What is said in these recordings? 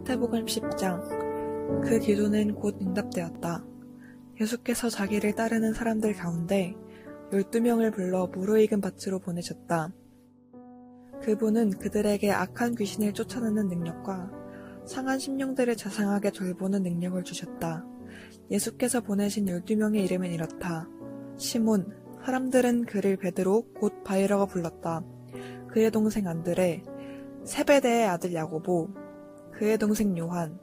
마태복음 10장. 그 기도는 곧 응답되었다. 예수께서 자기를 따르는 사람들 가운데 12명을 불러 무르익은 밭으로 보내셨다. 그분은 그들에게 악한 귀신을 쫓아내는 능력과 상한 심령들을 자상하게 돌보는 능력을 주셨다. 예수께서 보내신 12명의 이름은 이렇다. 시몬, 사람들은 그를 베드로 곧 바위라고 불렀다. 그의 동생 안드레, 세베대의 아들 야고보, 그의 동생 요한,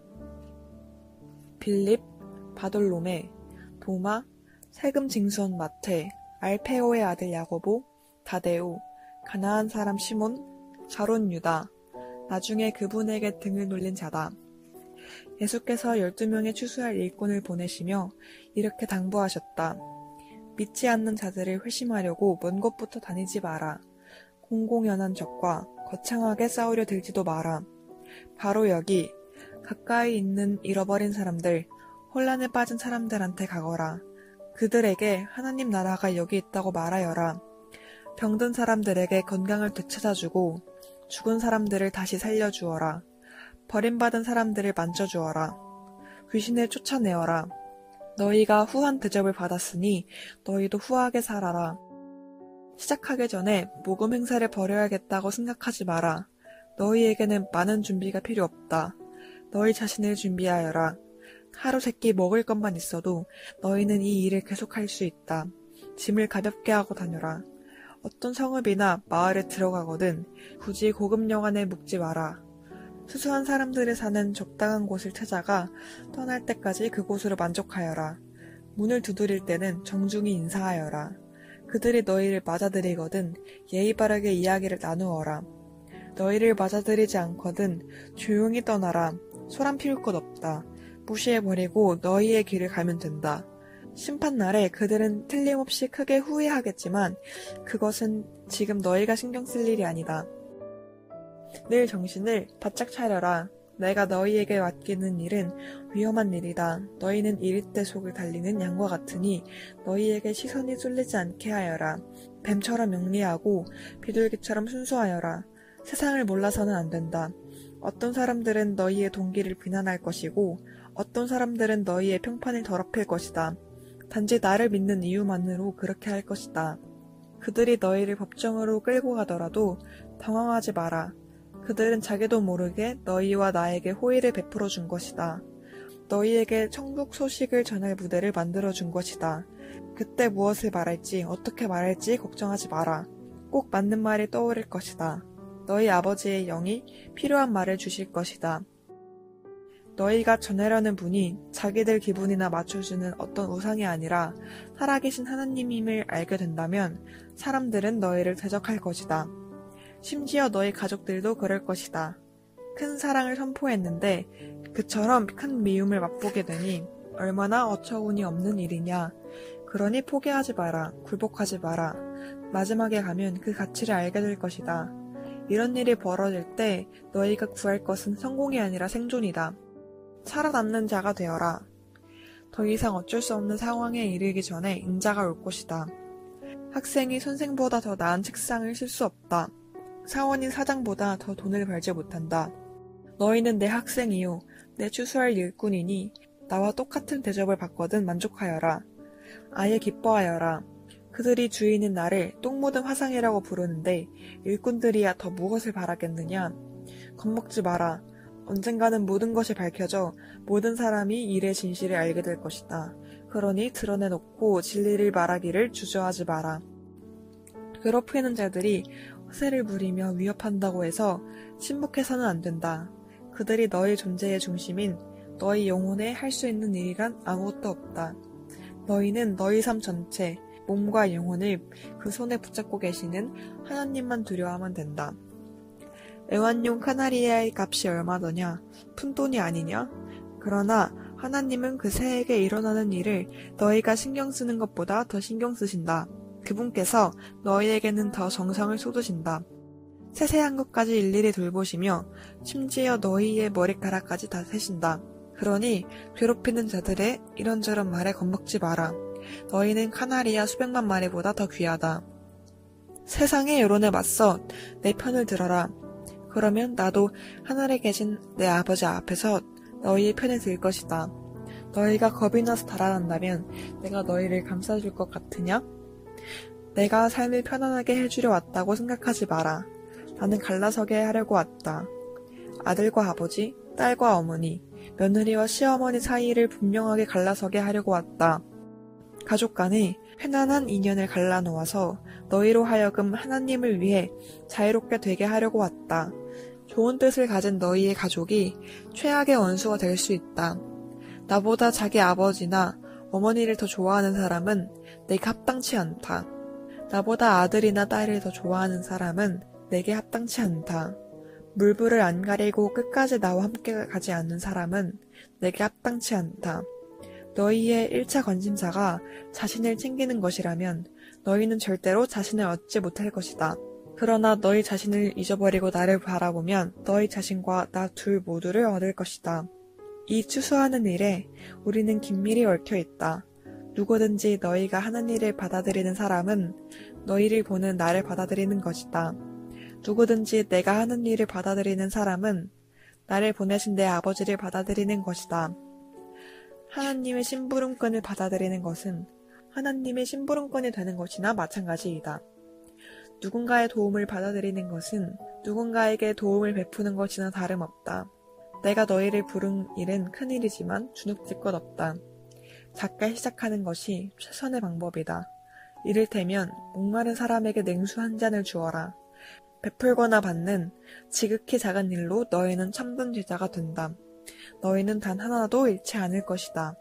빌립, 바돌로메, 도마, 세금 징수원 마태, 알페오의 아들 야고보, 다데오, 가나안 사람 시몬, 가론 유다, 나중에 그분에게 등을 돌린 자다. 예수께서 12명의 추수할 일꾼을 보내시며 이렇게 당부하셨다. 믿지 않는 자들을 회심하려고 먼 곳부터 다니지 마라. 공공연한 적과 거창하게 싸우려 들지도 마라. 바로 여기 가까이 있는 잃어버린 사람들, 혼란에 빠진 사람들한테 가거라. 그들에게 하나님 나라가 여기 있다고 말하여라. 병든 사람들에게 건강을 되찾아주고 죽은 사람들을 다시 살려주어라. 버림받은 사람들을 만져주어라. 귀신을 쫓아내어라. 너희가 후한 대접을 받았으니 너희도 후하게 살아라. 시작하기 전에 모금 행사를 벌여야겠다고 생각하지 마라. 너희에게는 많은 준비가 필요 없다. 너희 자신을 준비하여라. 하루 세끼 먹을 것만 있어도 너희는 이 일을 계속할 수 있다. 짐을 가볍게 하고 다녀라. 어떤 성읍이나 마을에 들어가거든 굳이 고급 여관에 묵지 마라. 수수한 사람들이 사는 적당한 곳을 찾아가 떠날 때까지 그곳으로 만족하여라. 문을 두드릴 때는 정중히 인사하여라. 그들이 너희를 맞아들이거든 예의 바르게 이야기를 나누어라. 너희를 맞아들이지 않거든 조용히 떠나라. 소란 피울 것 없다. 무시해버리고 너희의 길을 가면 된다. 심판날에 그들은 틀림없이 크게 후회하겠지만 그것은 지금 너희가 신경 쓸 일이 아니다. 늘 정신을 바짝 차려라. 내가 너희에게 맡기는 일은 위험한 일이다. 너희는 이릿대 속을 달리는 양과 같으니 너희에게 시선이 쏠리지 않게 하여라. 뱀처럼 영리하고 비둘기처럼 순수하여라. 세상을 몰라서는 안 된다. 어떤 사람들은 너희의 동기를 비난할 것이고 어떤 사람들은 너희의 평판을 더럽힐 것이다. 단지 나를 믿는 이유만으로 그렇게 할 것이다. 그들이 너희를 법정으로 끌고 가더라도 당황하지 마라. 그들은 자기도 모르게 너희와 나에게 호의를 베풀어 준 것이다. 너희에게 천국 소식을 전할 무대를 만들어 준 것이다. 그때 무엇을 말할지 어떻게 말할지 걱정하지 마라. 꼭 맞는 말이 떠오를 것이다. 너희 아버지의 영이 필요한 말을 주실 것이다. 너희가 전하려는 분이 자기들 기분이나 맞춰주는 어떤 우상이 아니라 살아계신 하나님임을 알게 된다면 사람들은 너희를 대적할 것이다. 심지어 너희 가족들도 그럴 것이다. 큰 사랑을 선포했는데 그처럼 큰 미움을 맛보게 되니 얼마나 어처구니 없는 일이냐. 그러니 포기하지 마라. 굴복하지 마라. 마지막에 가면 그 가치를 알게 될 것이다. 이런 일이 벌어질 때 너희가 구할 것은 성공이 아니라 생존이다. 살아남는 자가 되어라. 더 이상 어쩔 수 없는 상황에 이르기 전에 인자가 올 것이다. 학생이 선생보다 더 나은 책상을 쓸 수 없다. 사원이 사장보다 더 돈을 벌지 못한다. 너희는 내 학생이요 내 추수할 일꾼이니 나와 똑같은 대접을 받거든 만족하여라. 아예 기뻐하여라. 그들이 주인인 나를 똥 묻은 화상이라고 부르는데 일꾼들이야 더 무엇을 바라겠느냐. 겁먹지 마라. 언젠가는 모든 것이 밝혀져 모든 사람이 일의 진실을 알게 될 것이다. 그러니 드러내놓고 진리를 말하기를 주저하지 마라. 괴롭히는 자들이 허세를 부리며 위협한다고 해서 침묵해서는 안 된다. 그들이 너희 존재의 중심인 너희 영혼에 할 수 있는 일이란 아무것도 없다. 너희는 너희 삶 전체, 몸과 영혼을 그 손에 붙잡고 계시는 하나님만 두려워하면 된다. 애완용 카나리아의 값이 얼마더냐? 푼돈이 아니냐? 그러나 하나님은 그 새에게 일어나는 일을 너희가 신경 쓰는 것보다 더 신경 쓰신다. 그분께서 너희에게는 더 정성을 쏟으신다. 세세한 것까지 일일이 돌보시며 심지어 너희의 머리카락까지 다 세신다. 그러니 괴롭히는 자들의 이런저런 말에 겁먹지 마라. 너희는 카나리아 수백만 마리보다 더 귀하다. 세상의 여론에 맞서 내 편을 들어라. 그러면 나도 하늘에 계신 내 아버지 앞에서 너희의 편에 들 것이다. 너희가 겁이 나서 달아난다면 내가 너희를 감싸줄 것 같으냐? 내가 삶을 편안하게 해주려 왔다고 생각하지 마라. 나는 갈라서게 하려고 왔다. 아들과 아버지, 딸과 어머니, 며느리와 시어머니 사이를 분명하게 갈라서게 하려고 왔다. 가족 간에 편안한 인연을 갈라놓아서 너희로 하여금 하나님을 위해 자유롭게 되게 하려고 왔다. 좋은 뜻을 가진 너희의 가족이 최악의 원수가 될 수 있다. 나보다 자기 아버지나 어머니를 더 좋아하는 사람은 내게 합당치 않다. 나보다 아들이나 딸을 더 좋아하는 사람은 내게 합당치 않다. 물불을 안 가리고 끝까지 나와 함께 가지 않는 사람은 내게 합당치 않다. 너희의 1차 관심사가 자신을 챙기는 것이라면 너희는 절대로 자신을 얻지 못할 것이다. 그러나 너희 자신을 잊어버리고 나를 바라보면 너희 자신과 나 둘 모두를 얻을 것이다. 이 추수하는 일에 우리는 긴밀히 얽혀 있다. 누구든지 너희가 하는 일을 받아들이는 사람은 너희를 보는 나를 받아들이는 것이다. 누구든지 내가 하는 일을 받아들이는 사람은 나를 보내신 내 아버지를 받아들이는 것이다. 하나님의 심부름꾼을 받아들이는 것은 하나님의 심부름꾼이 되는 것이나 마찬가지이다. 누군가의 도움을 받아들이는 것은 누군가에게 도움을 베푸는 것이나 다름없다. 내가 너희를 부른 일은 큰일이지만 주눅질 것 없다. 작게 시작하는 것이 최선의 방법이다. 이를테면 목마른 사람에게 냉수 한 잔을 주어라. 베풀거나 받는 지극히 작은 일로 너희는 참된 제자가 된다. 너희는 단 하나도 잃지 않을 것이다.